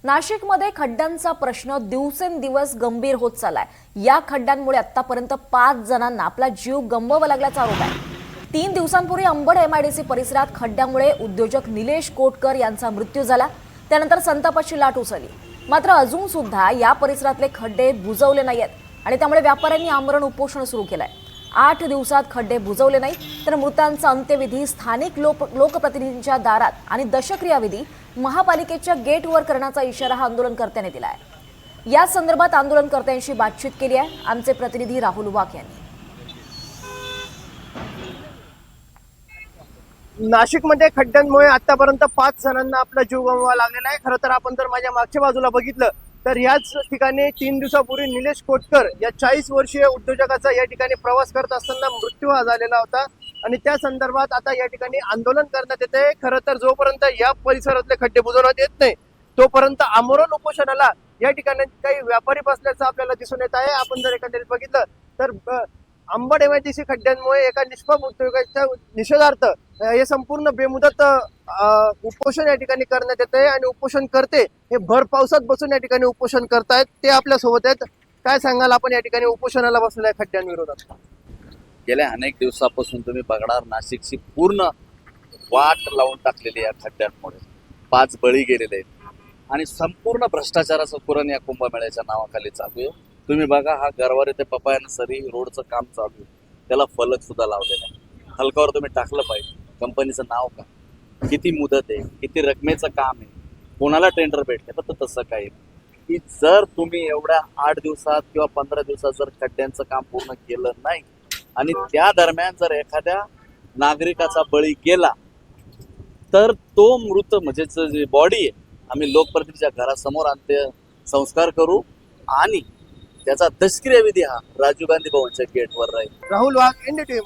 नाशिकमध्ये खड्ड्यांचा प्रश्न दिवसेंदिवस गंभीर होत चाललाय। या खड्ड्यांमुळे आतापर्यंत 5 जणांना आपला जीव गमवावा लागल्याचा आरोप आहे। 3 दिवसांपूर्वी अंबड एमआयडीसी परिसरात खड्ड्यामुळे उद्योजक निलेश कोटकर यांचा मृत्यू झाला। त्यानंतर संतापाची लाट उसळली। मात्र अजून सुद्धा या परिसरातले खड्डे बुजवले नाहीत आणि त्यामुळे व्यापाऱ्यांनी आमरण उपोषण सुरू केलंय। 8 दिवसात खड्डे बुजवले नाही तर मृतांचा अंत्यविधी स्थानिक लोकप्रतिनिधींच्या दारात आणि दशक्रियाविधी महापालिकेच्या गेटवर करण्याचा इशारा आंदोलनकर्त्यांनी दिला आहे। या संदर्भात आंदोलनकर्त्यांशी बातचीत केली आहे आमचे प्रतिनिधी राहुल वाघ यांनी। नाशिकमध्ये खड्ड्यांमुळे आतापर्यंत 5 जणांना आपला जीव गमवावा लागलेला आहे। खरं तर आपण जर माझ्या मागच्या बाजूला बघितलं तर याच ठिकाणी 3 दिवसापूर्वी निलेश कोटकर या 40 वर्षीय उद्योजकाचा या ठिकाणी प्रवास करत असताना मृत्यू झालेला होता आणि त्या संदर्भात आता या ठिकाणी आंदोलन करण्यात येते। खरं तर जोपर्यंत या परिसरातले खड्डे बुजवण्यात येत नाही तोपर्यंत आमरण उपोषणाला या ठिकाणी काही व्यापारी बसल्याचं आपल्याला दिसून येत आहे। आपण जर एकंदरीत बघितलं तर अंबड एमआयडीसी खड्ड्यांमुळे एका निष्पाप उद्योगाच्या निषेधार्थ हे संपूर्ण बेमुदत उपोषण या ठिकाणी करण्यात येते आणि उपोषण करते हे भर पावसात बसून या ठिकाणी उपोषण करतायत। ते आपल्या सोबत आहेत। काय सांगाल आपण या ठिकाणी उपोषणाला बसलेल्या खड्ड्यांविरोधात? गेल्या अनेक दिवसापासून तुम्ही बघणार नाशिकची पूर्ण वाट लावून टाकलेली या खड्ड्यांमुळे 5 बळी गेलेले आहेत आणि संपूर्ण भ्रष्टाचाराचं कुरण या कुंभमेळ्याच्या नावाखाली चालू आहे। तुम्ही बघा, हा गरवारे ते पपाया नर्सरी रोडचं काम चालू आहे, त्याला फलक सुद्धा लावलेला आहे। हलकावर तुम्ही टाकलं पाहिजे, कंपनीचं नाव का, किती मुदत आहे, किती रकमेचं काम आहे, कोणाला टेंडर भेटले, फक्त तसं काही की जर तुम्ही एवढ्या 8 दिवसात किंवा 15 दिवसात जर खड्ड्यांचं काम पूर्ण केलं नाही आणि त्या दरम्यान जर एखाद्या नागरिकाचा बळी गेला तर तो मृत म्हणजे जी बॉडी आहे आम्ही लोकप्रतिनिधीच्या घरासमोर अंत्यसंस्कार करू आणि त्याचा दशक्रिया विधी हा राजीव गांधी भवनच्या गेटवर राहील। राहुल वाघ, NDTV।